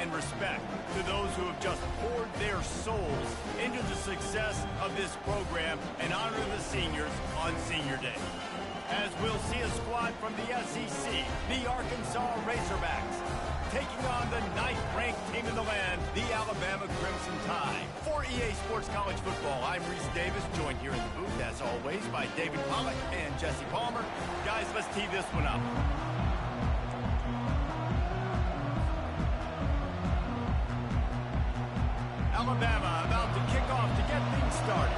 and respect to those who have just poured their souls into the success of this program and honor the seniors on Senior Day. As we'll see a squad from the SEC, the Arkansas Razorbacks, taking on the 9th-ranked team in the land, the Alabama Crimson Tide. For EA Sports College Football, I'm Reese Davis, joined here in the booth, as always, by David Pollack and Jesse Palmer. Guys, let's tee this one up. Alabama about to kick off to get things started.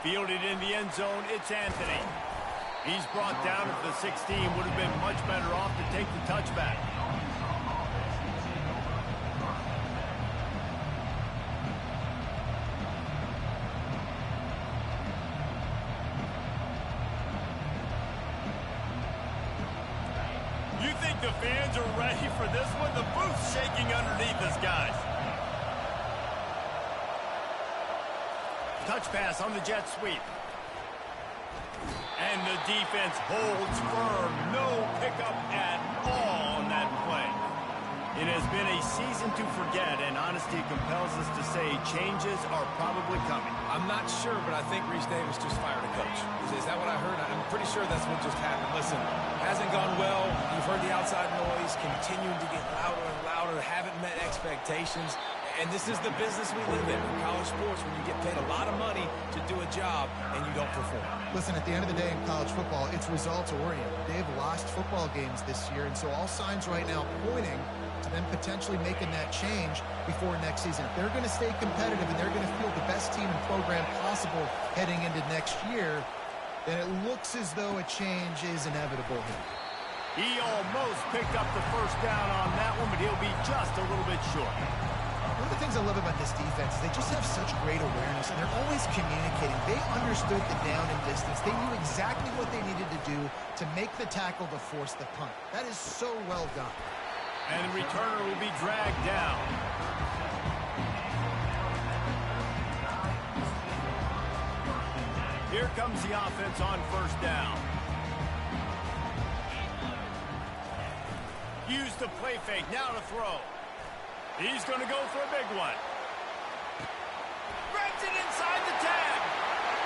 Fielded in the end zone, it's Anthony. He's brought down at the 16, would have been much better off to take the touchback. You think the fans are ready for this one? The booth's shaking underneath us, guys. Touch pass on the jet sweep. And the defense holds firm. No pickup at all on that play. It has been a season to forget, and honesty compels us to say changes are probably coming. I'm not sure, but I think Reese Davis just fired a coach. Is that what I heard? I'm pretty sure that's what just happened. Listen, hasn't gone well. You've heard the outside noise, continuing to get louder and louder, haven't met expectations. And this is the business we live in college sports, when you get paid a lot of money to do a job and you don't perform. Listen, at the end of the day in college football, it's results-oriented. They've lost football games this year, and so all signs right now pointing to them potentially making that change before next season. If they're going to stay competitive and they're going to field the best team and program possible heading into next year, then it looks as though a change is inevitable here. He almost picked up the first down on that one, but he'll be just a little bit short. One of the things I love about this defense is they just have such great awareness, and they're always communicating. They understood the down and distance. They knew exactly what they needed to do to make the tackle to force the punt. That is so well done. And the returner will be dragged down. Here comes the offense on first down. Use the play fake, now to throw. He's going to go for a big one. Grabs it inside the tag.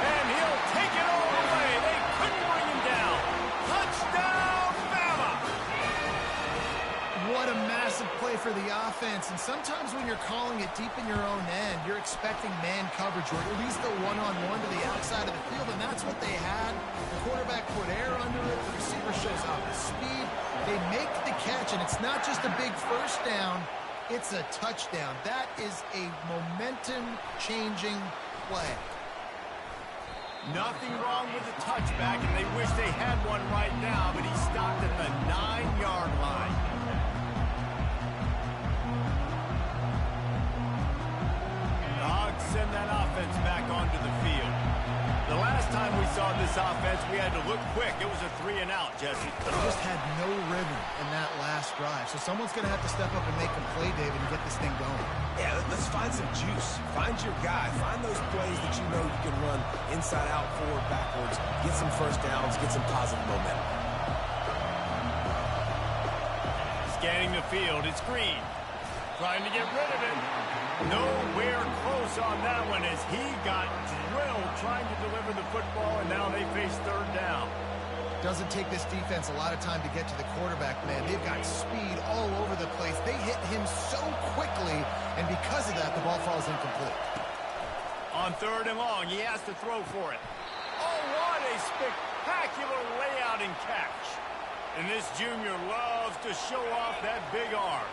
And he'll take it all the way. They couldn't bring him down. Touchdown, Bama! What a massive play for the offense. And sometimes when you're calling it deep in your own end, you're expecting man coverage or at least a one-on-one to the outside of the field, and that's what they had. The quarterback put air under it. The receiver shows off his speed. They make the catch, and it's not just a big first down. It's a touchdown. That is a momentum-changing play. Nothing wrong with the touchback, and they wish they had one right now, but he stopped at the 9-yard line. The Hogs send that offense back onto the field. The last time we saw this offense, we had to look quick. It was a 3-and-out, Jesse. They just had no rhythm in that last drive. So someone's going to have to step up and make a play, David, and get this thing going. Yeah, let's find some juice. Find your guy. Find those plays that you know you can run inside out, forward, backwards. Get some first downs. Get some positive momentum. Scanning the field, it's Green. Trying to get rid of it. Nowhere close on that one as he got drilled trying to deliver the football, and now they face third down. Doesn't take this defense a lot of time to get to the quarterback, man. They've got speed all over the place. They hit him so quickly, and because of that, the ball falls incomplete. On third and long, he has to throw for it. Oh, what a spectacular layout and catch. And this junior loves to show off that big arm.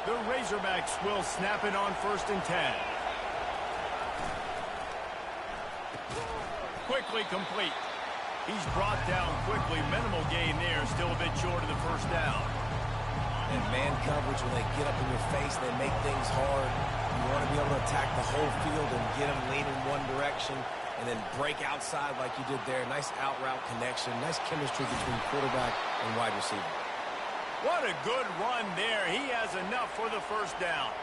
The Razorbacks will snap it on 1st and 10. Quickly complete. He's brought down quickly. Minimal gain there. Still a bit short of the first down. And man coverage, when they get up in your face, they make things hard. You want to be able to attack the whole field and get them leaning one direction and then break outside like you did there. Nice out-route connection. Nice chemistry between quarterback and wide receiver. What a good run there. He has enough for the first down.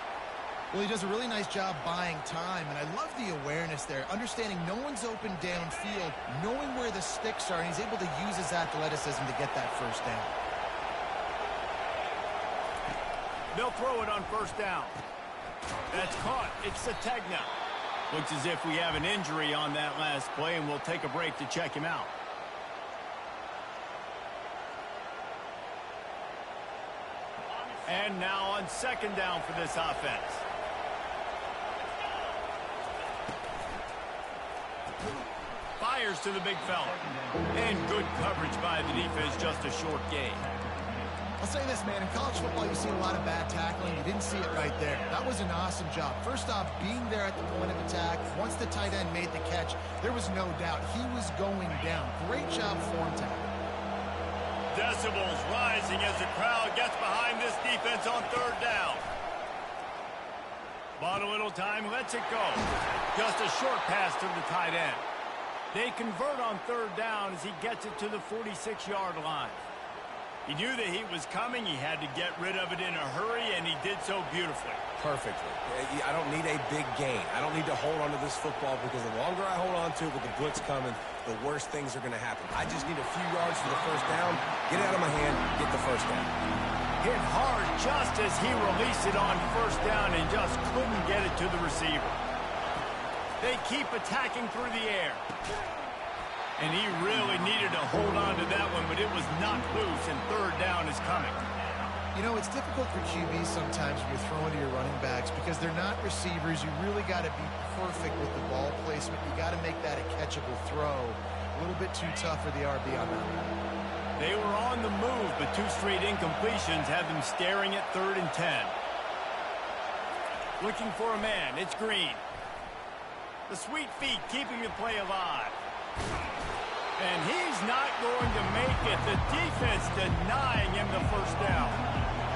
Well, he does a really nice job buying time, and I love the awareness there, understanding no one's open downfield, knowing where the sticks are, and he's able to use his athleticism to get that first down. They'll throw it on first down. That's caught. It's Sategna. Looks as if we have an injury on that last play, and we'll take a break to check him out. And now on second down for this offense. Fires to the big fella. And good coverage by the defense, just a short gain. I'll say this, man. In college football, you see a lot of bad tackling. You didn't see it right there. That was an awesome job. First off, being there at the point of attack. Once the tight end made the catch, there was no doubt he was going down. Great job form tackle. Decibels rising as the crowd gets behind this defense on third down. Bought a little time, lets it go. Just a short pass to the tight end. They convert on third down as he gets it to the 46-yard line. He knew the heat was coming. He had to get rid of it in a hurry, and he did so beautifully. Perfectly. I don't need a big gain. I don't need to hold on to this football because the longer I hold on to it with the blitz coming, the worse things are going to happen. I just need a few yards for the first down, get it out of my hand, get the first down. Hit hard just as he released it on first down and just couldn't get it to the receiver. They keep attacking through the air. And he really needed to hold on to that one, but it was knocked loose, and third down is coming. You know, it's difficult for QBs sometimes when you're throwing to your running backs because they're not receivers. You really got to be perfect with the ball placement. You got to make that a catchable throw. A little bit too tough for the RB on that one. They were on the move, but two straight incompletions have them staring at 3rd and 10. Looking for a man. It's Green. The sweet feet keeping the play alive. And he's not going to make it. The defense denying him the first down.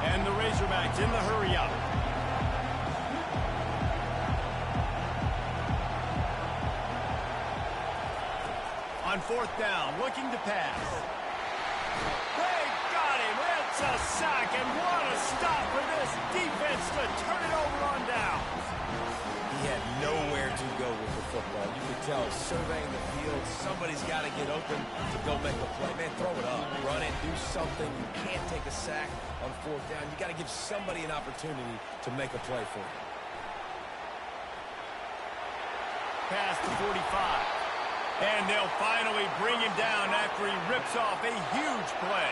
And the Razorbacks in the hurry up. On 4th down, looking to pass. They got him. It's a sack, and what a stop for this defense to turn it over on down. He had nowhere to go with the football. You could tell surveying the field, somebody's got to get open to go make a play. Man, throw it up, run it, do something. You can't take a sack on 4th down. You got to give somebody an opportunity to make a play for you. Pass to 45. And they'll finally bring him down after he rips off a huge play.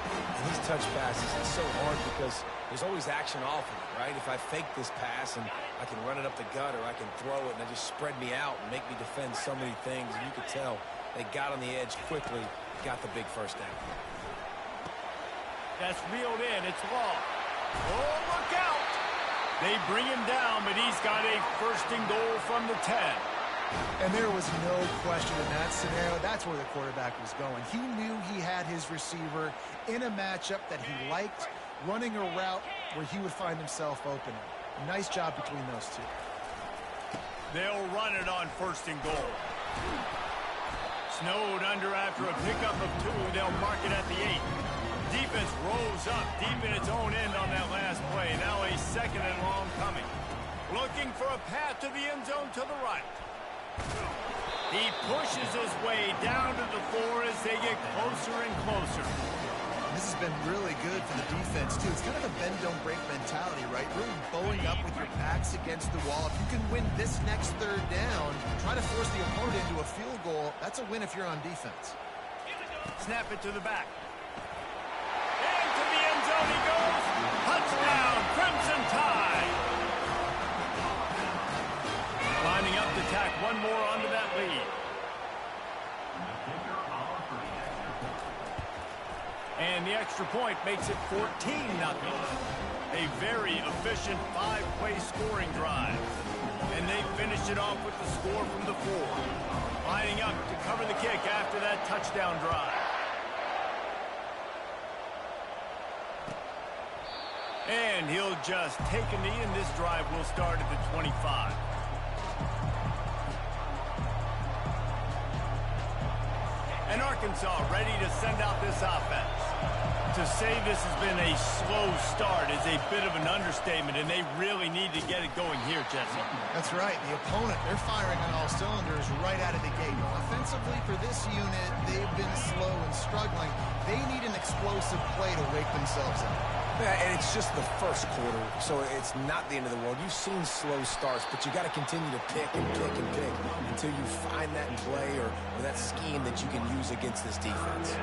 And these touch passes, it's so hard because there's always action off of it, right? If I fake this pass and I can run it up the gut or I can throw it and it just spread me out and make me defend so many things. And you could tell they got on the edge quickly, got the big first down. That's reeled in. It's long. Oh, look out! They bring him down, but he's got a 1st and goal from the 10. And there was no question in that scenario. That's where the quarterback was going. He knew he had his receiver in a matchup that he liked, running a route where he would find himself open. Nice job between those two. They'll run it on 1st and goal. Snowed under after a pickup of 2. They'll mark it at the 8. Defense rolls up deep in its own end on that last play. Now a 2nd and long coming. Looking for a path to the end zone to the right. He pushes his way down to the 4 as they get closer and closer. This has been really good for the defense, too. It's kind of a bend-don't-break mentality, right? Really bowing up with your backs against the wall. If you can win this next 3rd down, try to force the opponent into a field goal, that's a win if you're on defense. Snap it to the back. Into the end zone he goes. Touchdown, Crimson Tide. Lining up to tack one more onto that lead. And the extra point makes it 14-0. A very efficient 5-play scoring drive. And they finished it off with the score from the 4. Lining up to cover the kick after that touchdown drive. And he'll just take a knee, and this drive will start at the 25. And Arkansas ready to send out this offense. To say this has been a slow start is a bit of an understatement, and they really need to get it going here, Jesse. That's right. The opponent, they're firing on all cylinders right out of the gate. Offensively for this unit, they've been slow and struggling. They need an explosive play to wake themselves up. Yeah, and it's just the first quarter, so it's not the end of the world. You've seen slow starts, but you got to continue to pick and pick and pick until you find that play or that scheme that you can use against this defense.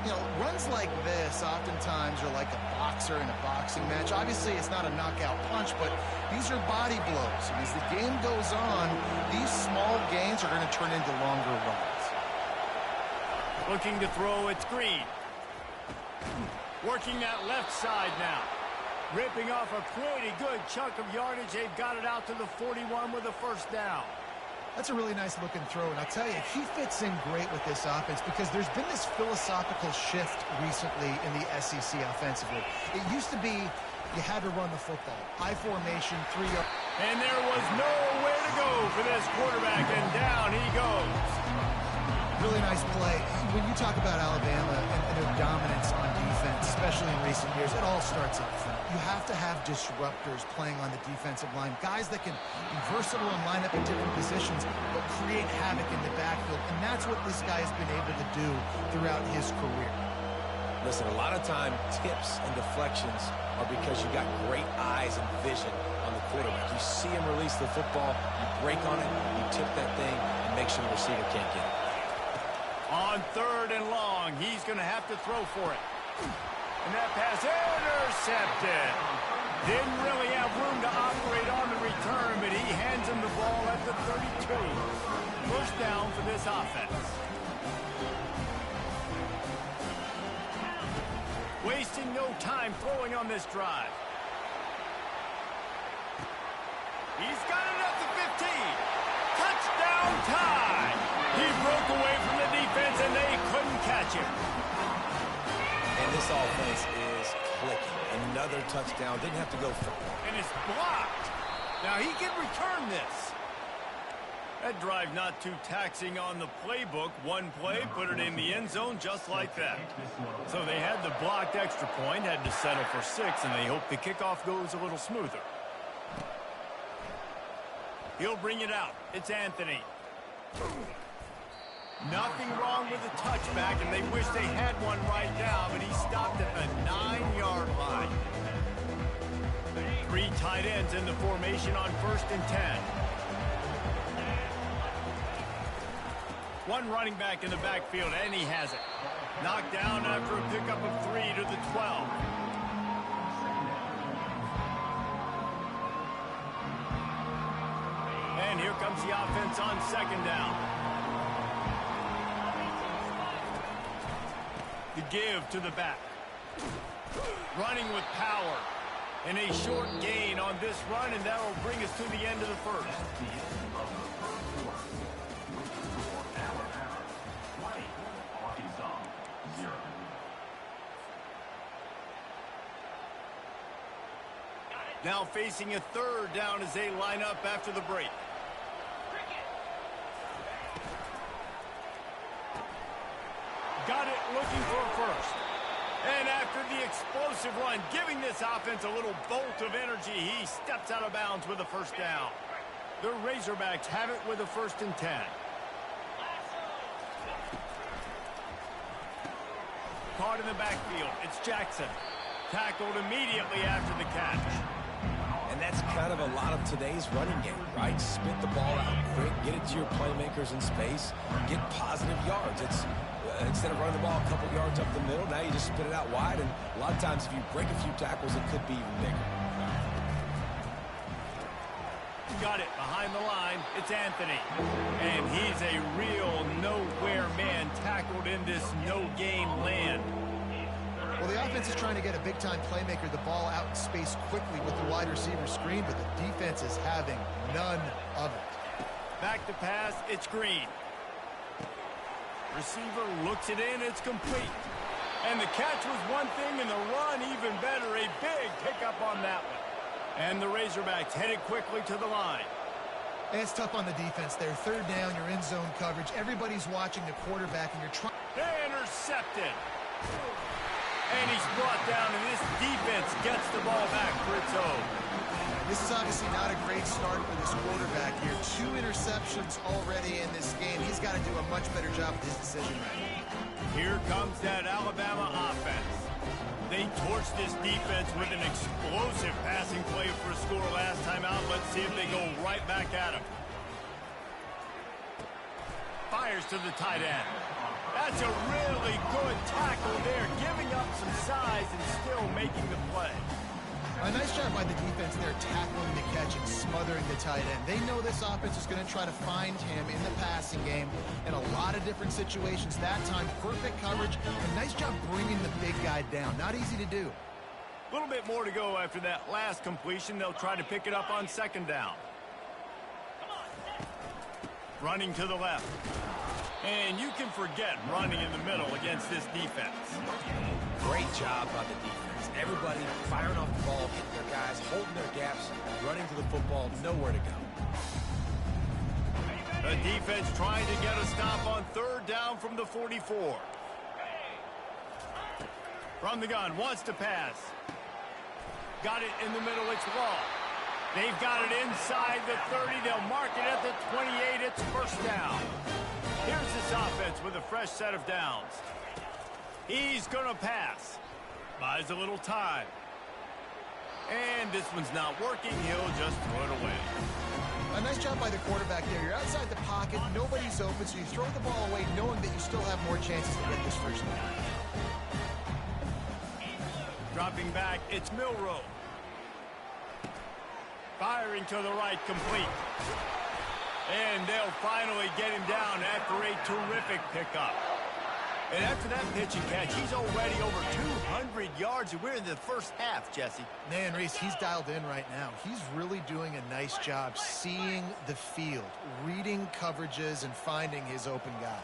You know, runs like this oftentimes are like a boxer in a boxing match. Obviously, it's not a knockout punch, but these are body blows. And as the game goes on, these small gains are going to turn into longer runs. Looking to throw, it's Green. Working that left side now. Ripping off a pretty good chunk of yardage. They've got it out to the 41 with a first down. That's a really nice looking throw, and I'll tell you, he fits in great with this offense because there's been this philosophical shift recently in the SEC offensively. It used to be you had to run the football. High formation, 3 yards. And there was nowhere to go for this quarterback, and down he goes. Really nice play. When you talk about Alabama and their dominance on defense, especially in recent years, it all starts up front. You have to have disruptors playing on the defensive line, guys that can be versatile and line up in different positions, but create havoc in the backfield, and that's what this guy has been able to do throughout his career. Listen, a lot of time, tips and deflections are because you got great eyes and vision on the quarterback. You see him release the football, you break on it, you tip that thing, and make sure the receiver can't get it. On 3rd and long, he's going to have to throw for it. And that pass intercepted. Didn't really have room to operate on the return, but he hands him the ball at the 32. First down for this offense. Wasting no time throwing on this drive. He's got it at the 15. Touchdown tie. He broke away from the defense, and they couldn't catch him. And this offense is clicking. Another touchdown. Didn't have to go for it. And it's blocked. Now he can return this. That drive not too taxing on the playbook. One play, put it in the end zone just like that. So they had the blocked extra point, had to settle for 6, and they hope the kickoff goes a little smoother. He'll bring it out. It's Anthony. Nothing wrong with the touchback, and they wish they had one right now, but he stopped at the 9-yard line. 3 tight ends in the formation on 1st and 10. One running back in the backfield, and he has it. Knocked down after a pickup of 3 to the 12. And here comes the offense on 2nd down. The give to the back. Running with power. And a short gain on this run, and that will bring us to the end of the first. Now facing a 3rd down as they line up after the break. Got it, looking for a first. And after the explosive run, giving this offense a little bolt of energy, he steps out of bounds with a first down. The Razorbacks have it with a 1st and 10. Caught in the backfield, it's Jackson. Tackled immediately after the catch. And that's kind of a lot of today's running game, right? Spit the ball out quick, get it to your playmakers in space, get positive yards. It's instead of running the ball a couple yards up the middle, now you just spit it out wide, and a lot of times if you break a few tackles, it could be even bigger. Got it behind the line. It's Anthony. And he's a real nowhere man tackled in this no-gain land. Well, the offense is trying to get a big-time playmaker the ball out in space quickly with the wide receiver screen, but the defense is having none of it. Back to pass, it's Green. Receiver looks it in, it's complete. And the catch was one thing, and the run even better. A big pickup on that one. And the Razorbacks headed quickly to the line. And it's tough on the defense there. Third down, you're in zone coverage. Everybody's watching the quarterback, and you're trying. Intercepted. And he's brought down, and this defense gets the ball back for its own. This is obviously not a great start for this quarterback here. 2 interceptions already in this game. He's got to do a much better job with his decision making. Here comes that Alabama offense. They torched this defense with an explosive passing play for a score last time out. Let's see if they go right back at him. Fires to the tight end. That's a really good tackle there, giving up some size and still making the play. A nice job by the defense there, tackling the catch and smothering the tight end. They know this offense is going to try to find him in the passing game in a lot of different situations. That time, perfect coverage. A nice job bringing the big guy down. Not easy to do. A little bit more to go after that last completion. They'll try to pick it up on second down. Running to the left. And you can forget running in the middle against this defense. Great job by the defense. Everybody firing off the ball, hitting their guys, holding their gaps, running to the football, nowhere to go. The defense trying to get a stop on third down from the 44. From the gun, wants to pass. Got it in the middle, it's Law. They've got it inside the 30. They'll mark it at the 28. It's first down. Here's this offense with a fresh set of downs. He's going to pass. Buys a little time. And this one's not working. He'll just throw it away. A nice job by the quarterback there. You're outside the pocket. Nobody's open, so you throw the ball away knowing that you still have more chances to get this first down. Dropping back, it's Milroe. Firing to the right, complete. And they'll finally get him down after a terrific pickup. And after that pitch and catch, he's already over 200 yards, and we're in the first half, Jesse. Man, Reese, he's dialed in right now. He's really doing a nice job seeing the field, reading coverages, and finding his open guy.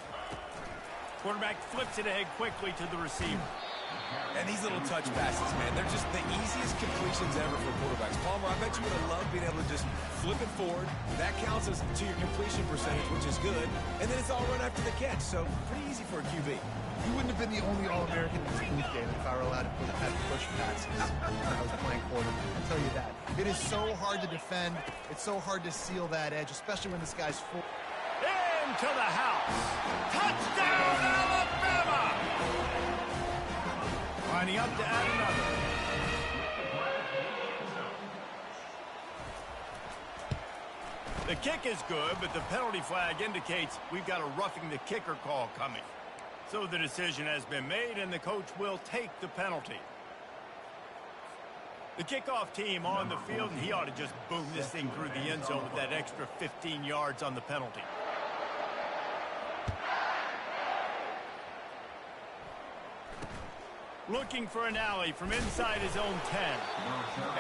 Quarterback flips it ahead quickly to the receiver. And these little touch passes, man, they're just the easiest completions ever for quarterbacks. Palmer, I bet you would have loved being able to just flip it forward. That counts as to your completion percentage, which is good. And then it's all run after the catch, so pretty easy for a QB. You wouldn't have been the only All-American in this booth game if I were allowed to push passes when I was playing quarterback. I'll tell you that. It is so hard to defend. It's so hard to seal that edge, especially when this guy's full. Into the house. Touchdown, Alabama! Lining up to add another. The kick is good, but the penalty flag indicates we've got a roughing the kicker call coming. So the decision has been made, and the coach will take the penalty. The kickoff team on the field, and he ought to just boom this thing through the end zone with that extra 15 yards on the penalty. Looking for an alley from inside his own 10.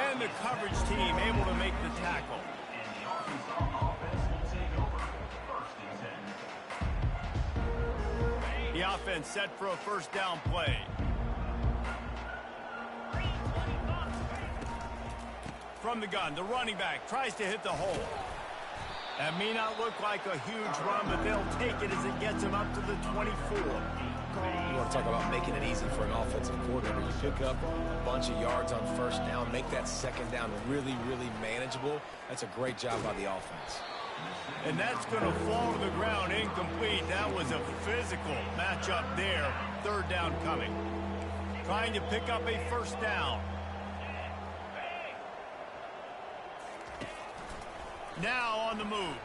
And the coverage team able to make the tackle. The offense set for a first down play. From the gun, the running back tries to hit the hole. That may not look like a huge run, but they'll take it as it gets him up to the 24. You want to talk about making it easy for an offensive coordinator. You pick up a bunch of yards on first down, make that second down really, really manageable. That's a great job by the offense. And that's going to fall to the ground incomplete. That was a physical matchup there. Third down coming. Trying to pick up a first down. Now on the move.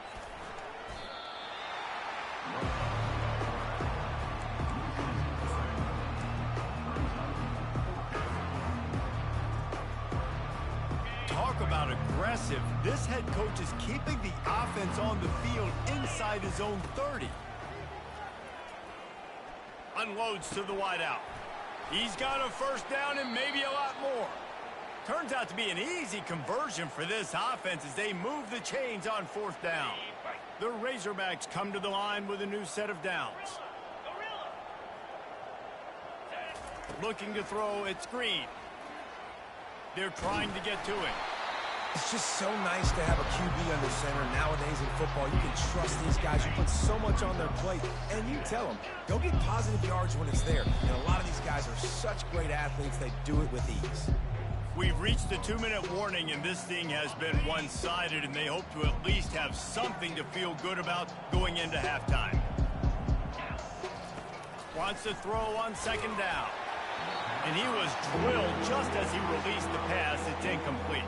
Talk about aggressive. This head coach is keeping the offense on the field inside his own 30. Unloads to the wideout. He's got a first down and maybe a lot more. Turns out to be an easy conversion for this offense as they move the chains on fourth down. The Razorbacks come to the line with a new set of downs. Looking to throw, it's Green. They're trying to get to it. It's just so nice to have a QB under center. Nowadays in football, you can trust these guys. You put so much on their plate, and you tell them, go get positive yards when it's there. And a lot of these guys are such great athletes, they do it with ease. We've reached the 2-minute warning, and this thing has been one-sided, and they hope to at least have something to feel good about going into halftime. Wants to throw on second down. And he was drilled just as he released the pass. It's incomplete.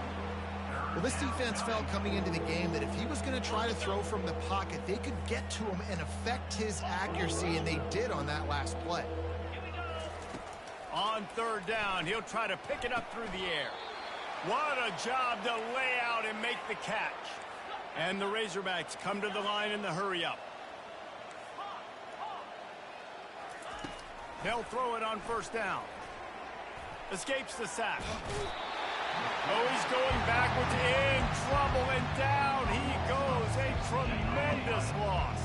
Well, this defense felt coming into the game that if he was going to try to throw from the pocket, they could get to him and affect his accuracy, and they did on that last play. On third down, he'll try to pick it up through the air. What a job to lay out and make the catch. And the Razorbacks come to the line in the hurry-up. They'll throw it on first down. Escapes the sack. Oh, he's going backwards, in trouble, and down he goes. A tremendous loss.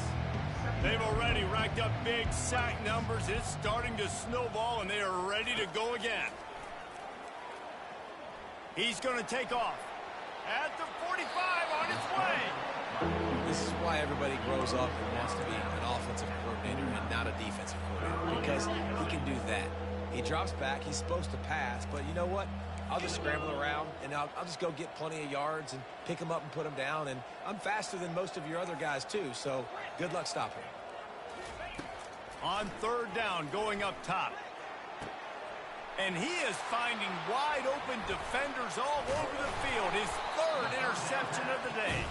They've already racked up big sack numbers. It's starting to snowball, and they are ready to go again. He's going to take off. At the 45 on his way. This is why everybody grows up and wants to be an offensive coordinator and not a defensive coordinator, because he can do that. He drops back. He's supposed to pass, but you know what? I'll just scramble around, and I'll just go get plenty of yards and pick them up and put them down. And I'm faster than most of your other guys, too, so good luck stopping him. On third down, going up top. And he is finding wide-open defenders all over the field. His third interception of the day.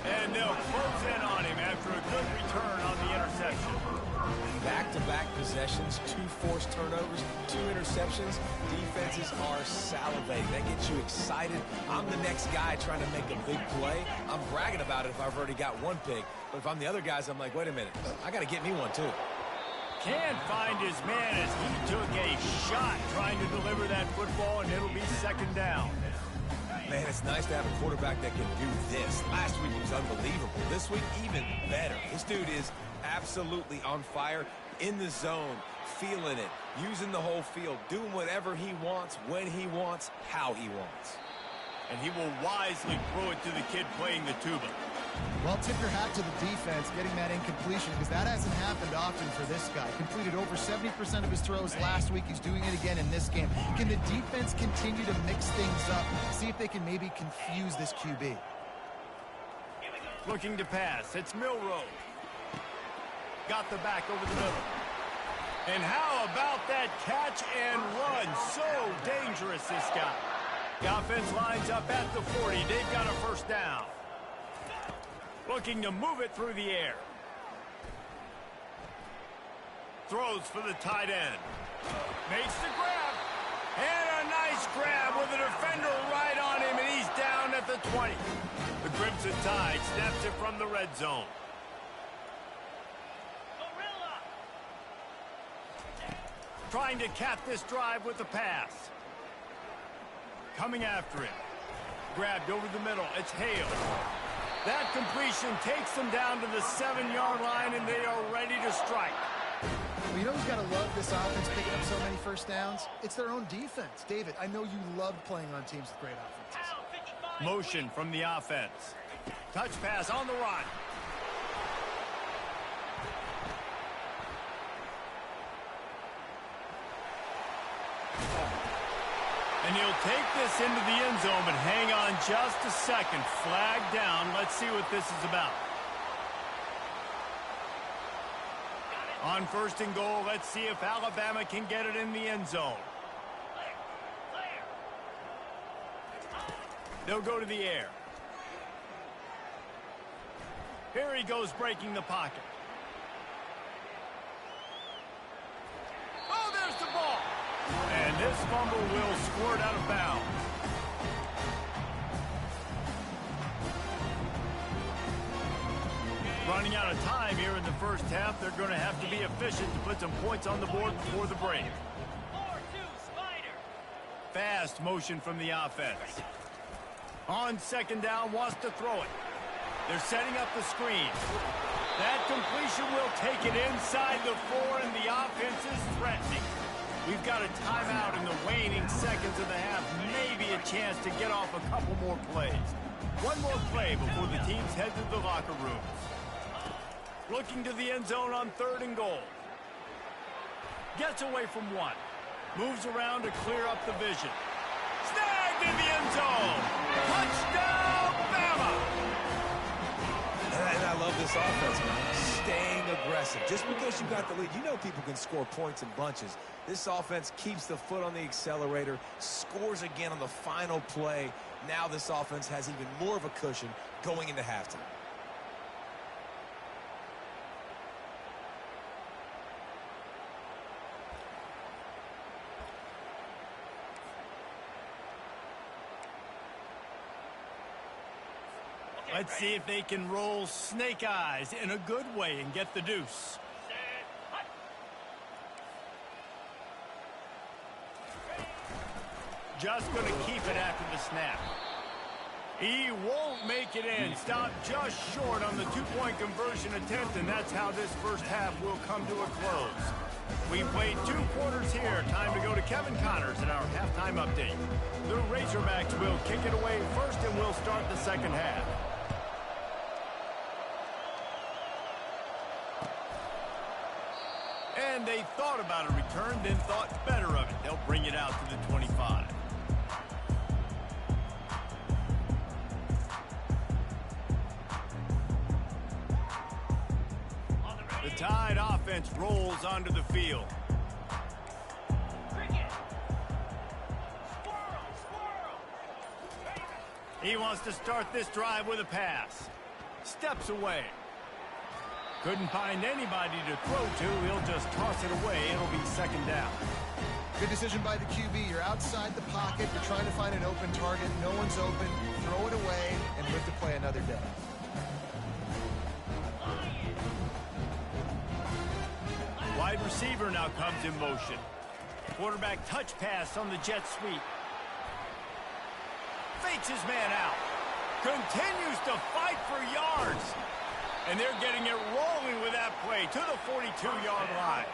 And they'll close in on him after a good return on the interception. Back-to-back possessions, 2 forced turnovers, 2 interceptions. Defenses are salivating. That gets you excited. I'm the next guy trying to make a big play. I'm bragging about it if I've already got one pick. But if I'm the other guys, I'm like, wait a minute. I got to get me one, too. Can't find his man as he took a shot trying to deliver that football, and it'll be second down. Man, it's nice to have a quarterback that can do this. Last week he was unbelievable. This week, even better. This dude is absolutely on fire, in the zone, feeling it, using the whole field, doing whatever he wants, when he wants, how he wants. And he will wisely throw it to the kid playing the tuba. Well, tip your hat to the defense getting that incompletion, because that hasn't happened often for this guy. Completed over 70% of his throws last week. He's doing it again in this game. Can the defense continue to mix things up? See if they can maybe confuse this QB. Looking to pass. It's Milrow. Got the back over the middle. And how about that catch and run? So dangerous, this guy. The offense lines up at the 40. They've got a first down. Looking to move it through the air. Throws for the tight end. Makes the grab. And a nice grab with a defender right on him, and he's down at the 20. The Crimson Tide snaps it from the red zone. Trying to cap this drive with the pass. Coming after it. Grabbed over the middle. It's Hale. That completion takes them down to the 7-yard line, and they are ready to strike. Well, you know who's got to love this offense picking up so many first downs? It's their own defense. David, I know you love playing on teams with great offenses. Motion from the offense. Touch pass on the run. And he'll take this into the end zone, but hang on just a second. Flag down. Let's see what this is about. On first and goal, let's see if Alabama can get it in the end zone. They'll go to the air. Here he goes, breaking the pocket. Oh, there's the ball. And this fumble will squirt out of bounds. Running out of time here in the first half. They're going to have to be efficient to put some points on the board before the break. Fast motion from the offense. On second down, wants to throw it. They're setting up the screen. That completion will take it inside the 4, and the offense is threatening. We've got a timeout in the waning seconds of the half. Maybe a chance to get off a couple more plays. One more play before the teams head to the locker rooms. Looking to the end zone on 3rd and goal. Gets away from one. Moves around to clear up the vision. Snagged in the end zone. Touchdown, Bama! And I love this offense, man. Staying aggressive. Just because you got the lead, you know people can score points in bunches. This offense keeps the foot on the accelerator, scores again on the final play. Now this offense has even more of a cushion going into halftime. Let's see if they can roll snake eyes in a good way and get the deuce. Just going to keep it after the snap. He won't make it in. Stopped just short on the two-point conversion attempt, and that's how this first half will come to a close. We played 2 quarters here. Time to go to Kevin Connors in our halftime update. The Razorbacks will kick it away first, and we'll start the second half. And they thought about a return, then thought better of it. They'll bring it out to the 25. The Tide offense rolls onto the field. He wants to start this drive with a pass. Steps away. Couldn't find anybody to throw to. He'll just toss it away. It'll be second down. Good decision by the QB. You're outside the pocket. You're trying to find an open target. No one's open. Throw it away and live to play another day. Wide receiver now comes in motion. Quarterback touch pass on the jet sweep. Fakes his man out. Continues to fight for yards. And they're getting it rolling with that play to the 42-yard line.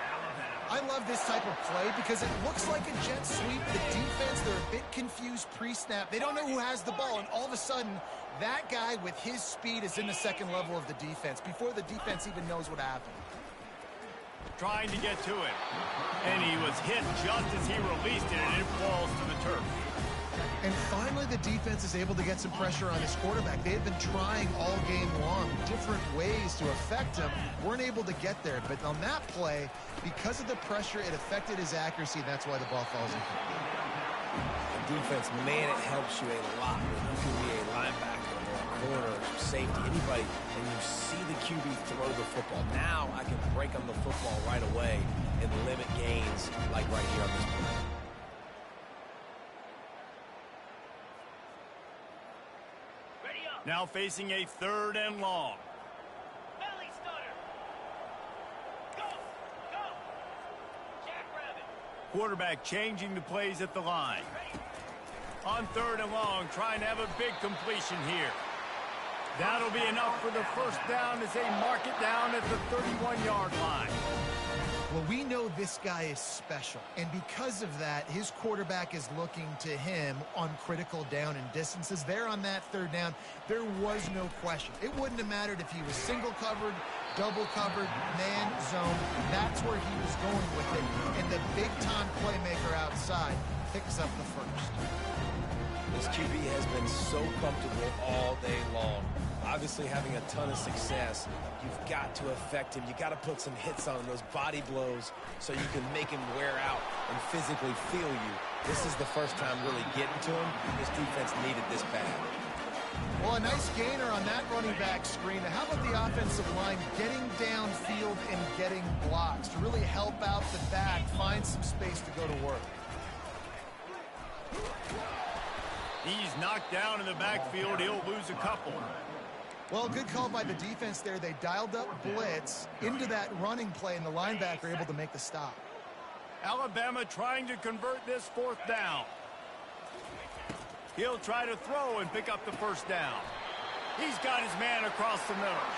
I love this type of play because it looks like a jet sweep. The defense, they're a bit confused pre-snap. They don't know who has the ball, and all of a sudden, that guy with his speed is in the second level of the defense before the defense even knows what happened. Trying to get to it. And he was hit just as he released it, and it falls to the turf. And finally, the defense is able to get some pressure on his quarterback. They had been trying all game long different ways to affect him. Weren't able to get there. But on that play, because of the pressure, it affected his accuracy, and that's why the ball falls incomplete. The defense, man, it helps you a lot when you can be a linebacker or a corner or safety, anybody, and you see the QB throw the football. Now I can break on the football right away and limit gains like right here on this play. Now facing a 3rd and long. Belly stunner. Go, go. Jackrabbit. Quarterback changing the plays at the line. On 3rd and long, trying to have a big completion here. That'll be enough for the first down as they mark it down at the 31-yard line. Well, we know this guy is special, and because of that, his quarterback is looking to him on critical down and distances. There on that 3rd down, there was no question. It wouldn't have mattered if he was single covered, double covered, man zone. That's where he was going with it, and the big-time playmaker outside picks up the first. This QB has been so comfortable all day long. Obviously having a ton of success. You've got to affect him. You got to put some hits on him, those body blows, so you can make him wear out and physically feel you. This is the first time really getting to him. This defense needed this bad. Well, a nice gainer on that running back screen. How about the offensive line getting downfield and getting blocks to really help out the back, find some space to go to work? He's knocked down in the backfield. He'll lose a couple. Well, good call by the defense there. They dialed up blitz into that running play, and the linebacker able to make the stop. Alabama trying to convert this 4th down. He'll try to throw and pick up the first down. He's got his man across the middle.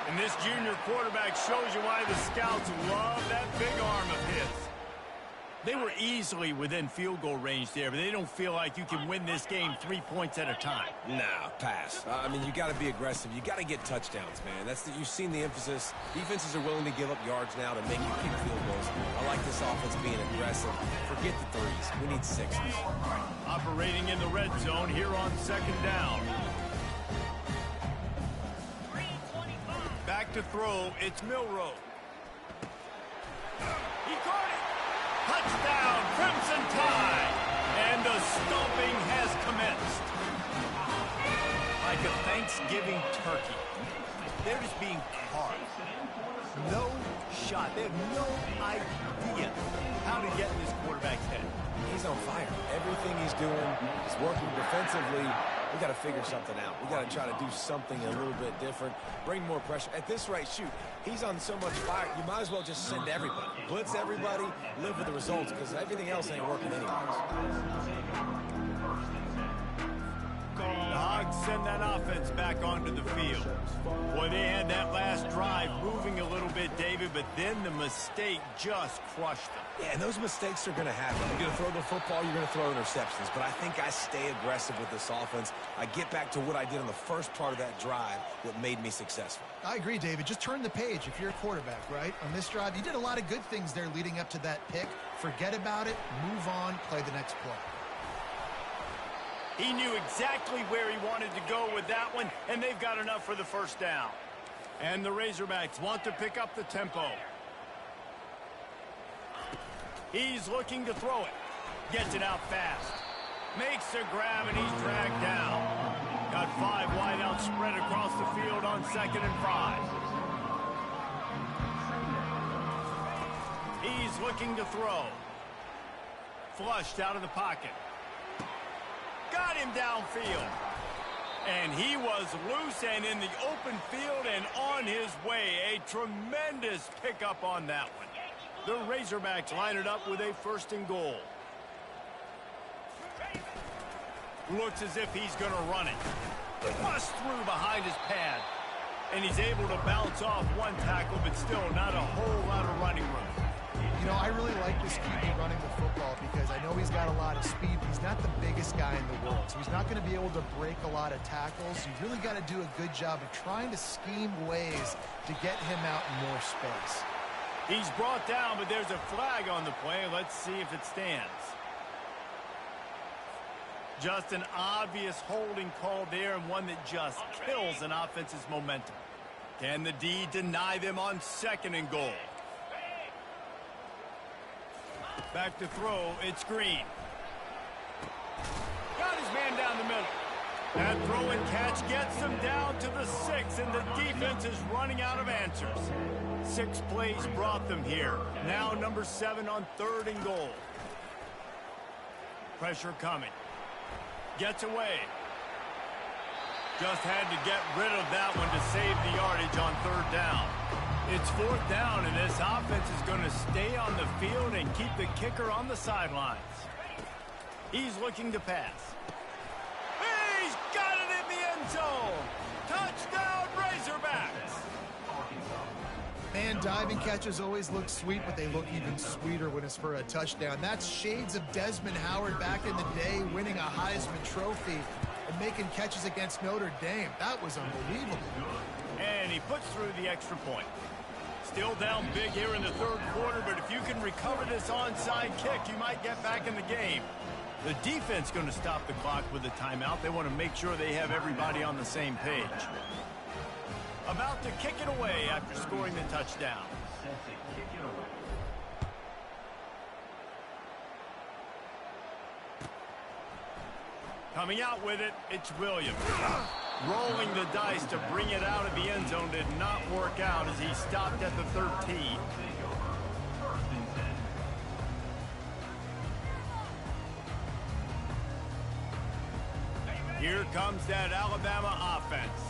And this junior quarterback shows you why the scouts love that big arm of his. They were easily within field goal range there, but they don't feel like you can win this game 3 points at a time. Nah, pass. I mean, you got to be aggressive. You got to get touchdowns, man. You've seen the emphasis. Defenses are willing to give up yards now to make you kick field goals. I like this offense being aggressive. Forget the threes. We need sixes. Operating in the red zone here on second down. Back to throw. It's Milroe. He caught it. Touchdown, Crimson Tide. And the stomping has commenced. Like a Thanksgiving turkey. They're just being carved. No shot. They have no idea how to get in this quarterback's head. He's on fire. Everything he's doing is working defensively. We got to figure something out. We got to try to do something a little bit different. Bring more pressure. At this rate, shoot, he's on so much fire, you might as well just send everybody. Blitz everybody, live with the results, because everything else ain't working anyways. The Hogs send that offense back onto the field. Boy, they had that last drive moving a little bit, David, but then the mistake just crushed them. Yeah, and those mistakes are going to happen. You're going to throw the football, you're going to throw interceptions. But I think I stay aggressive with this offense. I get back to what I did in the first part of that drive, what made me successful. I agree, David. Just turn the page if you're a quarterback, right? On this drive, you did a lot of good things there leading up to that pick. Forget about it, move on, play the next play. He knew exactly where he wanted to go with that one, and they've got enough for the first down. And the Razorbacks want to pick up the tempo. He's looking to throw it. Gets it out fast. Makes a grab, and he's dragged down. Got 5 wideouts spread across the field on 2nd and 5. He's looking to throw. Flushed out of the pocket. Got him downfield. And he was loose and in the open field and on his way. A tremendous pickup on that one. The Razorbacks line it up with a 1st and goal. Looks as if he's going to run it. Bust through behind his pad. And he's able to bounce off one tackle, but still not a whole lot of running room. You know, I really like this QB running the football because I know he's got a lot of speed, but he's not the biggest guy in the world. So he's not going to be able to break a lot of tackles. You really got to do a good job of trying to scheme ways to get him out in more space. He's brought down, but there's a flag on the play. Let's see if it stands. Just an obvious holding call there, and one that just kills an offense's momentum. Can the D deny them on 2nd and goal? Back to throw, it's Green. Got his man down the middle. That throw and catch gets them down to the 6, and the defense is running out of answers. 6 plays brought them here. Now number 7 on 3rd and goal. Pressure coming. Gets away. Just had to get rid of that one to save the yardage on 3rd down. It's 4th down, and this offense is going to stay on the field and keep the kicker on the sidelines. He's looking to pass. He's got it in the end zone. Touchdown, Razorbacks. Man, diving catches always look sweet, but they look even sweeter when it's for a touchdown. That's shades of Desmond Howard back in the day, winning a Heisman Trophy and making catches against Notre Dame. That was unbelievable. And he puts through the extra point. Still down big here in the 3rd quarter, but if you can recover this onside kick, you might get back in the game. The defense going to stop the clock with a timeout. They want to make sure they have everybody on the same page. About to kick it away after scoring the touchdown. Coming out with it, it's Williams. Rolling the dice to bring it out of the end zone did not work out as he stopped at the 13. Here comes that Alabama offense.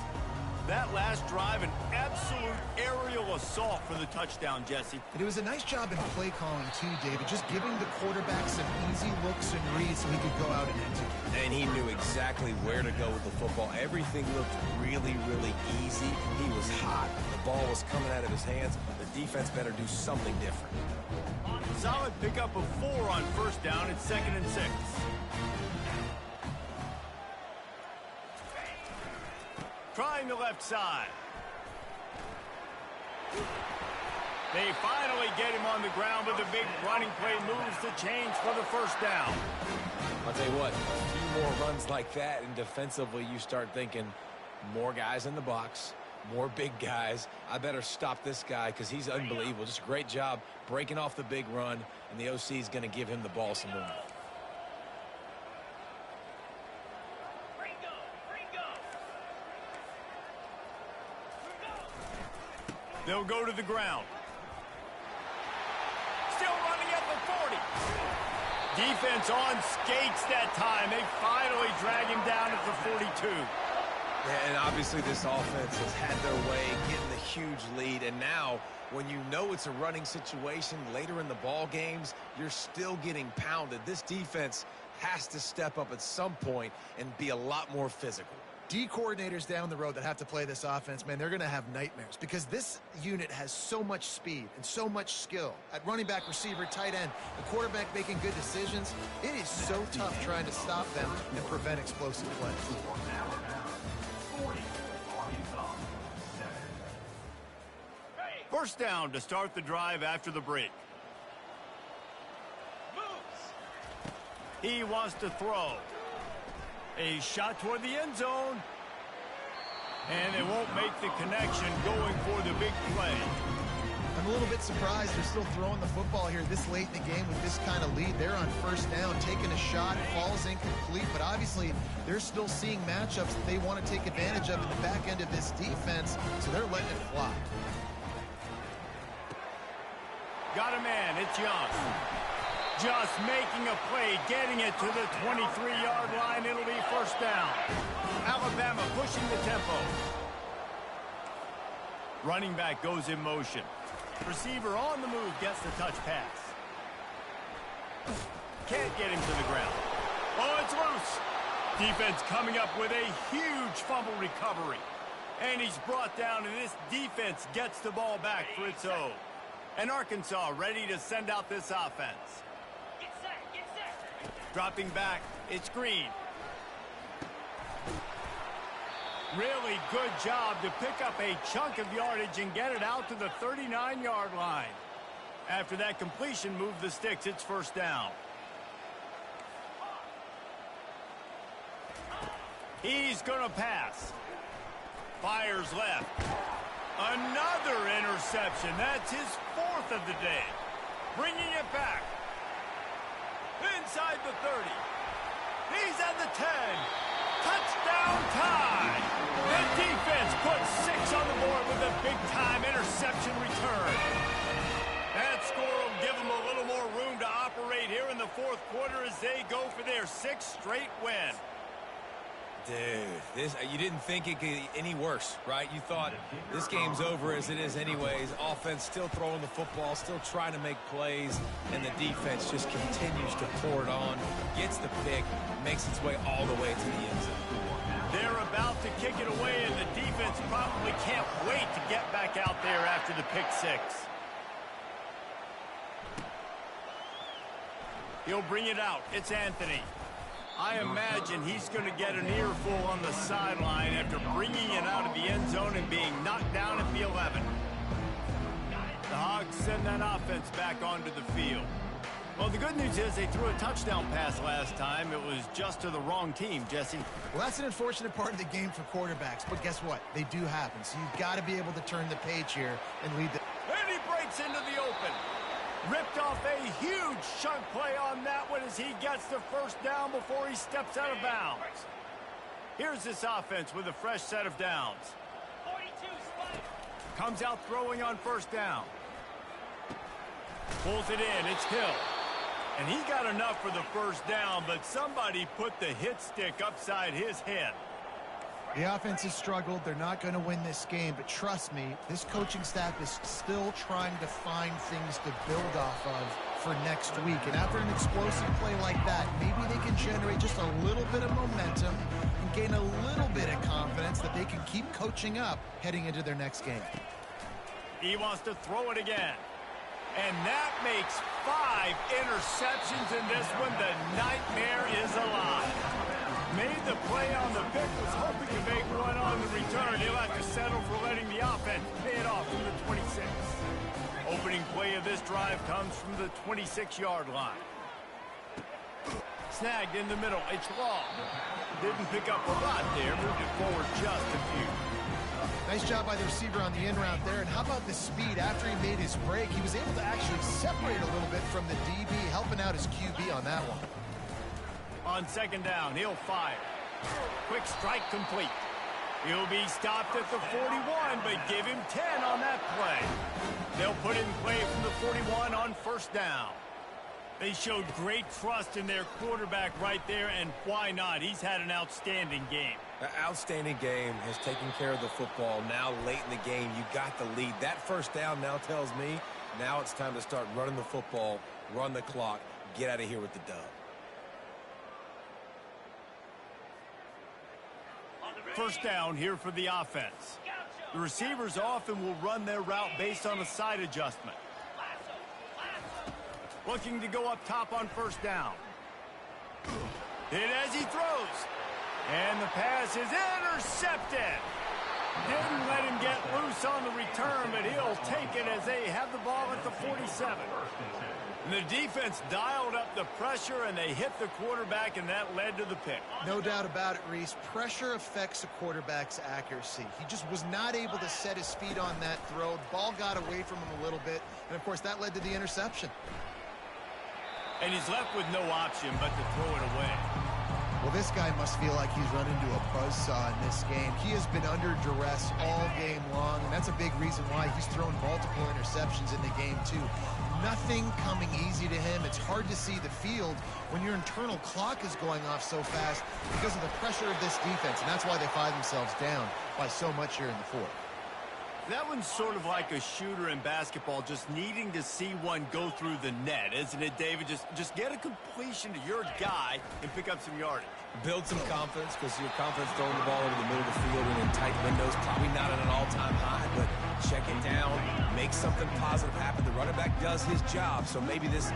That last drive, an absolute aerial assault for the touchdown, Jesse. And it was a nice job in play calling too, David, just giving the quarterback some easy looks and reads so he could go out and execute. And he knew exactly where to go with the football. Everything looked really, really easy. He was hot. The ball was coming out of his hands. The defense better do something different. Solid pickup of 4 on first down. It's 2nd and 6. Trying the left side. They finally get him on the ground with a big running play moves the change for the first down. I'll tell you what, a few more runs like that, and defensively you start thinking more guys in the box, more big guys. I better stop this guy because he's unbelievable. Just a great job breaking off the big run, and the OC is going to give him the ball some more. They'll go to the ground. Still running at the 40. Defense on skates that time. They finally drag him down at the 42. Yeah, and obviously this offense has had their way, getting the huge lead. And now, when you know it's a running situation later in the ball games, you're still getting pounded. This defense has to step up at some point and be a lot more physical. D coordinators down the road that have to play this offense, man, they're going to have nightmares because this unit has so much speed and so much skill. At running back, receiver, tight end, the quarterback making good decisions, it is so tough trying to stop them and prevent explosive plays. First down to start the drive after the break. He wants to throw. A shot toward the end zone. And they won't make the connection going for the big play. I'm a little bit surprised they're still throwing the football here this late in the game with this kind of lead. They're on first down, taking a shot, falls incomplete, but obviously they're still seeing matchups that they want to take advantage of in the back end of this defense, so they're letting it fly. Got a man, it's Young. Just making a play, getting it to the 23-yard line. It'll be first down. Alabama pushing the tempo. Running back goes in motion. Receiver on the move gets the touch pass. Can't get him to the ground. Oh, it's loose. Defense coming up with a huge fumble recovery. And he's brought down, and this defense gets the ball back for its own. And Arkansas ready to send out this offense. Dropping back, it's Green. Really good job to pick up a chunk of yardage and get it out to the 39-yard line. After that completion, move the sticks, it's first down. He's gonna pass. Fires left. Another interception. That's his 4th of the day. Bringing it back. Inside the 30. He's at the 10. Touchdown tie. The defense puts 6 on the board with a big-time interception return. That score will give them a little more room to operate here in the 4th quarter as they go for their 6th straight win. Dude, you didn't think it could get any worse, right? You thought this game's over as it is anyways. Offense still throwing the football, still trying to make plays, and the defense just continues to pour it on, gets the pick, makes its way all the way to the end zone. They're about to kick it away, and the defense probably can't wait to get back out there after the pick 6. He'll bring it out. It's Anthony. I imagine he's going to get an earful on the sideline after bringing it out of the end zone and being knocked down at the 11. The Hogs send that offense back onto the field. Well, the good news is they threw a touchdown pass last time. It was just to the wrong team, Jesse. Well, that's an unfortunate part of the game for quarterbacks, but guess what? They do happen, so you've got to be able to turn the page here and lead the... And he breaks into the open. Ripped off a huge chunk play on that one as he gets the first down before he steps out of bounds. Here's this offense with a fresh set of downs. 42 spot. Comes out throwing on first down. Pulls it in. It's Hill. And he got enough for the first down, but somebody put the hit stick upside his head. The offense has struggled. They're not going to win this game, but trust me, this coaching staff is still trying to find things to build off of for next week. And after an explosive play like that, maybe they can generate just a little bit of momentum and gain a little bit of confidence that they can keep coaching up heading into their next game. He wants to throw it again. And that makes 5 interceptions in this one. The nightmare is alive. Made the play on the pick, was hoping to make one on the return. He'll have to settle for letting the offense pay it off from the 26. Opening play of this drive comes from the 26-yard line. Snagged in the middle. It's long. Didn't pick up a lot there. Moved it forward just a few. Nice job by the receiver on the in route there. And how about the speed? After he made his break, he was able to actually separate a little bit from the DB, helping out his QB on that one. On second down, he'll fire. Quick strike complete. He'll be stopped at the 41, but give him 10 on that play. They'll put it in play from the 41 on first down. They showed great trust in their quarterback right there, and why not? He's had an outstanding game. An outstanding game, has taken care of the football. Now late in the game, you got the lead. That first down now tells me now it's time to start running the football, run the clock, get out of here with the dub. First down here for the offense. The receivers often will run their route based on a side adjustment. Looking to go up top on first down. Hit as he throws. And the pass is intercepted. Didn't let him get loose on the return, but he'll take it as they have the ball at the 47. And the defense dialed up the pressure, and they hit the quarterback, and that led to the pick. No doubt about it, Reese. Pressure affects a quarterback's accuracy. He just was not able to set his feet on that throw. The ball got away from him a little bit, and, of course, that led to the interception. And he's left with no option but to throw it away. Well, this guy must feel like he's run into a buzzsaw in this game. He has been under duress all game long, and that's a big reason why he's thrown multiple interceptions in the game, too. Nothing coming easy to him. It's hard to see the field when your internal clock is going off so fast because of the pressure of this defense, and that's why they find themselves down by so much here in the fourth. That one's sort of like a shooter in basketball, just needing to see one go through the net, isn't it, David? Just get a completion to your guy and pick up some yardage. Build some confidence, because your confidence throwing the ball into the middle of the field and in tight windows, probably not at an all-time high, but check it down, make something positive happen. The running back does his job, so maybe this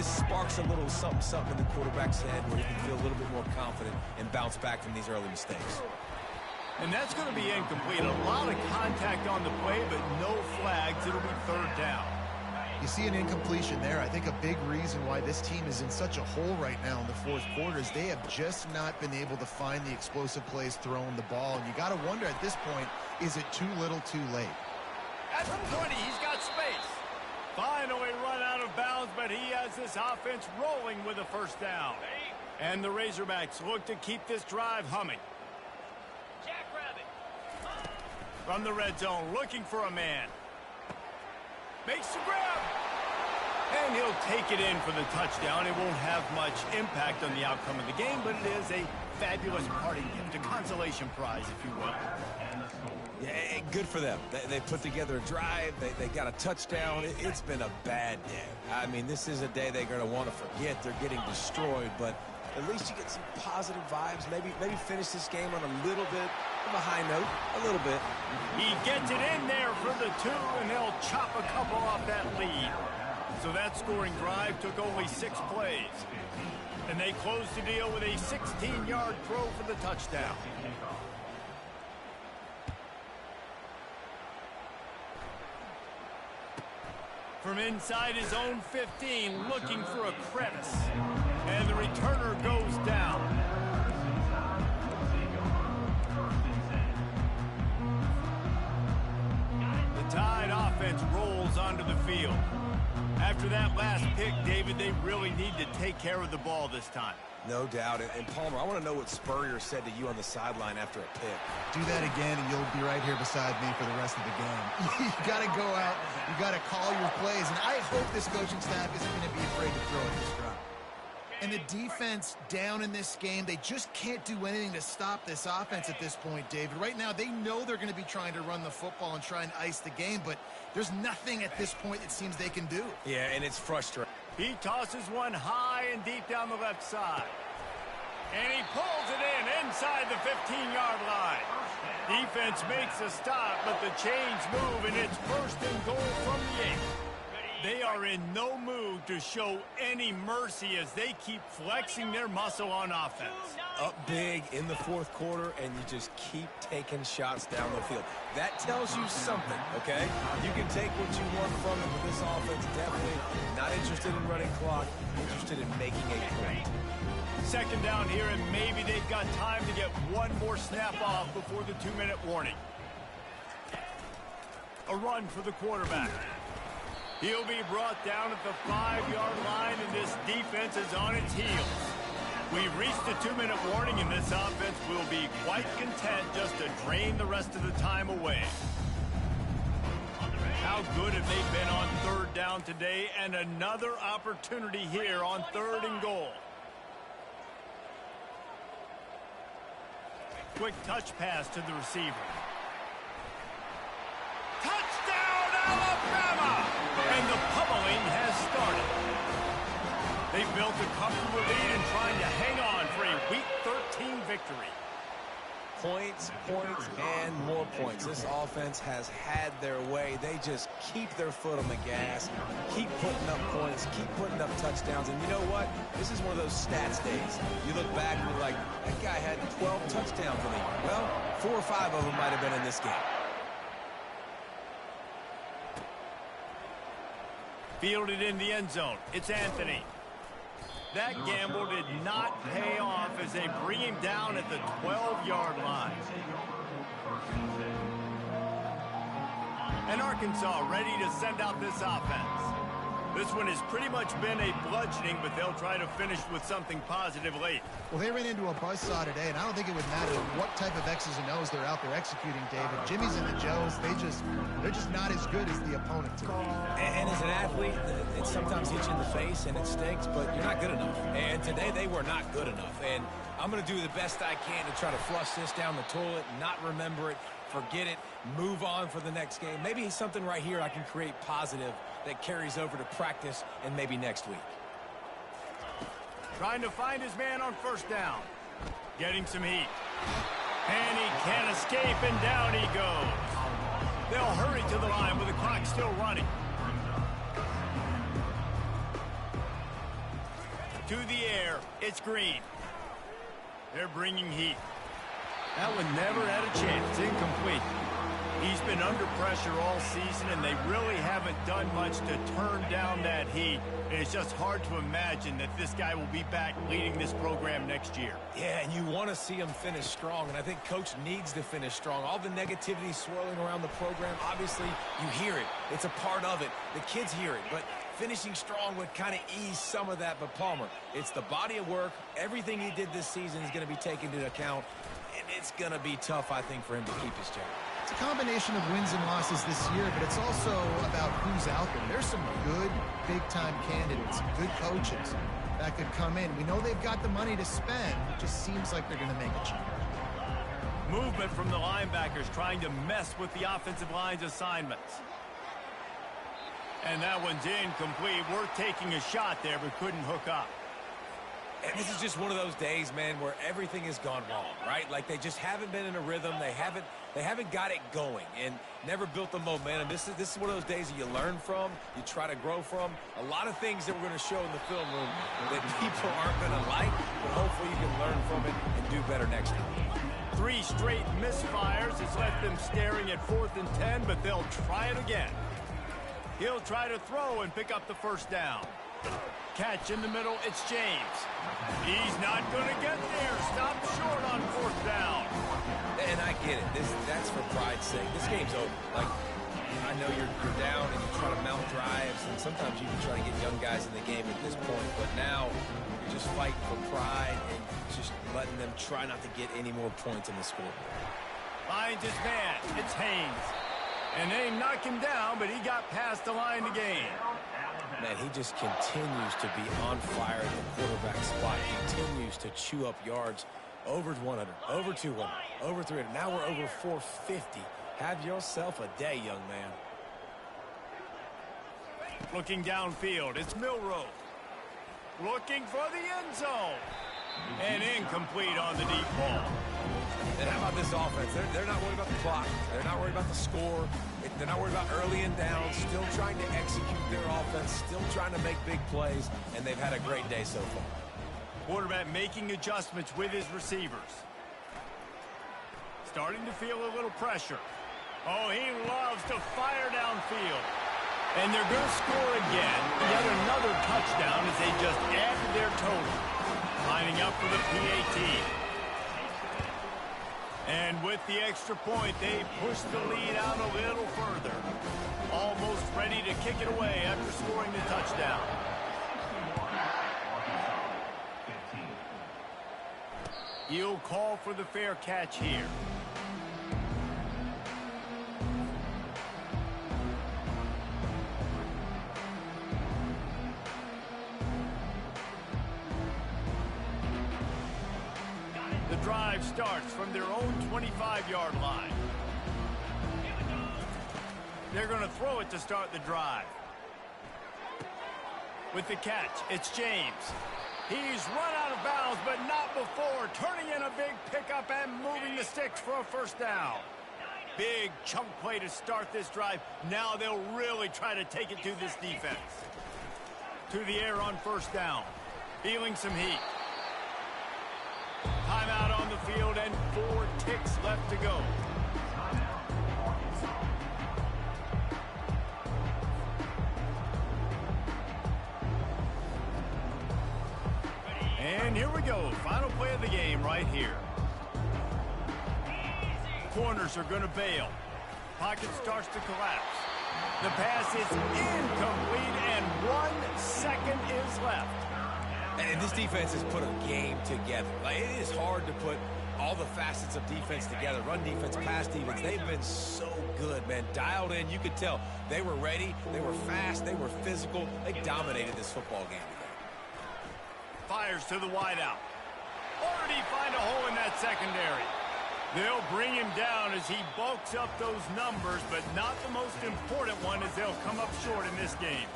sparks a little something in the quarterback's head where he can feel a little bit more confident and bounce back from these early mistakes. And that's going to be incomplete. A lot of contact on the play, but no flags. It'll be third down. You see an incompletion there. I think a big reason why this team is in such a hole right now in the fourth quarter is they have just not been able to find the explosive plays throwing the ball. And you got to wonder at this point, is it too little too late? At the 20, he's got space. Finally run out of bounds, but he has this offense rolling with a first down. And the Razorbacks look to keep this drive humming. From the red zone, looking for a man. Makes the grab. And he'll take it in for the touchdown. It won't have much impact on the outcome of the game, but it is a fabulous parting gift, a consolation prize, if you will. Yeah, good for them. They put together a drive. They got a touchdown. It's been a bad day. I mean, this is a day they're going to want to forget. They're getting destroyed, but at least you get some positive vibes. Maybe finish this game on a little bit of a high note, a little bit. He gets it in there for the 2, and they'll chop a couple off that lead. So that scoring drive took only 6 plays. And they closed the deal with a 16-yard throw for the touchdown. From inside his own 15, looking for a crevice. And the returner goes down. The Tide offense rolls onto the field. After that last pick, David, they really need to take care of the ball this time. No doubt. And Palmer, I want to know what Spurrier said to you on the sideline after a pick. Do that again, and you'll be right here beside me for the rest of the game. You got to go out. You got to call your plays. And I hope this coaching staff isn't going to be afraid to throw at this drive. And the defense down in this game, they just can't do anything to stop this offense at this point, David. Right now, they know they're going to be trying to run the football and try and ice the game, but there's nothing at this point it seems they can do. Yeah, and it's frustrating. He tosses one high and deep down the left side. And he pulls it in inside the 15-yard line. Defense makes a stop, but the chains move, and it's first and goal from the 8. They are in no mood to show any mercy as they keep flexing their muscle on offense. Up big in the fourth quarter, and you just keep taking shots down the field. That tells you something, okay? You can take what you want from it, but this offense definitely not interested in running clock, interested in making a point. Second down here, and maybe they've got time to get one more snap off before the 2-minute warning. A run for the quarterback. He'll be brought down at the 5-yard line, and this defense is on its heels. We've reached the 2-minute warning, and this offense will be quite content just to drain the rest of the time away. How good have they been on third down today, and another opportunity here on 3rd and goal. Quick touch pass to the receiver. Touchdown, Alabama! And the pummeling has started. They've built a comfortable lead and trying to hang on for a Week 13 victory. Points, points, and more points. This offense has had their way. They just keep their foot on the gas, keep putting up points, keep putting up touchdowns. And you know what? This is one of those stats days. You look back and you're like, that guy had 12 touchdowns in the year. Well, 4 or 5 of them might have been in this game. Fielded in the end zone. It's Anthony. That gamble did not pay off as they bring him down at the 12-yard line. And Arkansas ready to send out this offense. This one has pretty much been a bludgeoning, but they'll try to finish with something positive late. Well, they ran into a buzzsaw today, and I don't think it would matter what type of X's and O's they're out there executing, David. Jimmy's and the Joes, they're just not as good as the opponent today. And as an athlete, it sometimes hits you in the face and it stinks, but you're not good enough. And today they were not good enough. And I'm going to do the best I can to try to flush this down the toilet, not remember it, forget it, move on for the next game. Maybe something right here I can create positive that carries over to practice and maybe next week. Trying to find his man on first down. Getting some heat. And he can't escape, and down he goes. They'll hurry to the line with the clock still running. To the air, it's Green. They're bringing heat. That one never had a chance. Incomplete. He's been under pressure all season, and they really haven't done much to turn down that heat. And it's just hard to imagine that this guy will be back leading this program next year. Yeah, and you want to see him finish strong, and I think Coach needs to finish strong. All the negativity swirling around the program, obviously, you hear it. It's a part of it. The kids hear it, but finishing strong would kind of ease some of that. But Palmer, it's the body of work. Everything he did this season is going to be taken into account, and it's going to be tough, I think, for him to keep his job. It's a combination of wins and losses this year, but it's also about who's out there. There's some good big-time candidates, some good coaches that could come in. We know they've got the money to spend. It just seems like they're going to make a change. Movement from the linebackers trying to mess with the offensive line's assignments. And that one's incomplete. We're taking a shot there, but couldn't hook up. And this is just one of those days, man, where everything has gone wrong, right? Like they just haven't been in a rhythm. They haven't got it going and never built the momentum. This is one of those days that you learn from, you try to grow from. A lot of things that we're going to show in the film room that people aren't going to like, but hopefully you can learn from it and do better next time. 3 straight misfires has left them staring at 4th and 10, but they'll try it again. He'll try to throw and pick up the first down. Catch in the middle, it's James. He's not going to get there. Stop short on 4th down. And I get it. That's for pride's sake. This game's over. Like, I know you're down and you try to mount drives, and sometimes you can try to get young guys in the game at this point, but now you're just fighting for pride and just letting them try not to get any more points in the scoreboard. Finds his man. It's Haynes. And they knock him down, but he got past the line to gain. Man, he just continues to be on fire at the quarterback spot. Continues to chew up yards. Over 100, over 200, over 300. Now we're over 450. Have yourself a day, young man. Looking downfield, it's Milrow. Looking for the end zone. And incomplete on the deep ball. And how about this offense? They're not worried about the clock. They're not worried about the score. They're not worried about early and downs. Still trying to execute their offense. Still trying to make big plays. And they've had a great day so far. Quarterback making adjustments with his receivers. Starting to feel a little pressure. Oh, he loves to fire downfield. And they're going to score again. Yet another touchdown as they just added their total. Lining up for the PAT. And with the extra point, they push the lead out a little further. Almost ready to kick it away after scoring the touchdown. He'll call for the fair catch here. The drive starts from their own 25-yard line. They're going to throw it to start the drive. With the catch, it's James. He's run out of bounds, but not before. Turning in a big pickup and moving the sticks for a first down. Big chunk play to start this drive. Now they'll really try to take it to this defense. To the air on first down. Feeling some heat. Timeout on the field and 4 ticks left to go. And here we go. Final play of the game right here. Corners are going to bail. Pocket starts to collapse. The pass is incomplete and 1 second is left. And this defense has put a game together. Like, it is hard to put all the facets of defense together. Run defense, pass defense. They've been so good, man. Dialed in. You could tell they were ready. They were fast. They were physical. They dominated this football game today. Fires to the wideout. Already find a hole in that secondary. They'll bring him down as he bulks up those numbers, but not the most important one as they'll come up short in this game.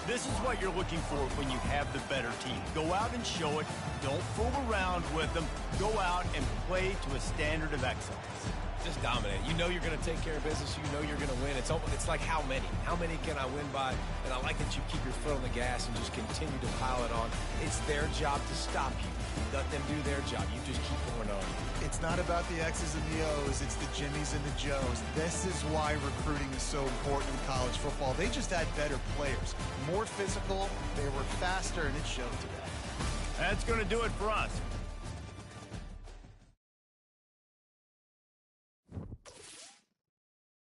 This is what you're looking for when you have the better team. Go out and show it. Don't fool around with them. Go out and play to a standard of excellence. Just dominate. You know you're going to take care of business. You know you're going to win. It's like how many? How many can I win by? And I like that you keep your foot on the gas and just continue to pile it on. It's their job to stop you. Let them do their job. You just keep going on. It's not about the X's and the O's. It's the Jimmies and the Joes. This is why recruiting is so important in college football. They just had better players. More physical. They were faster, and it showed today. That's going to do it for us.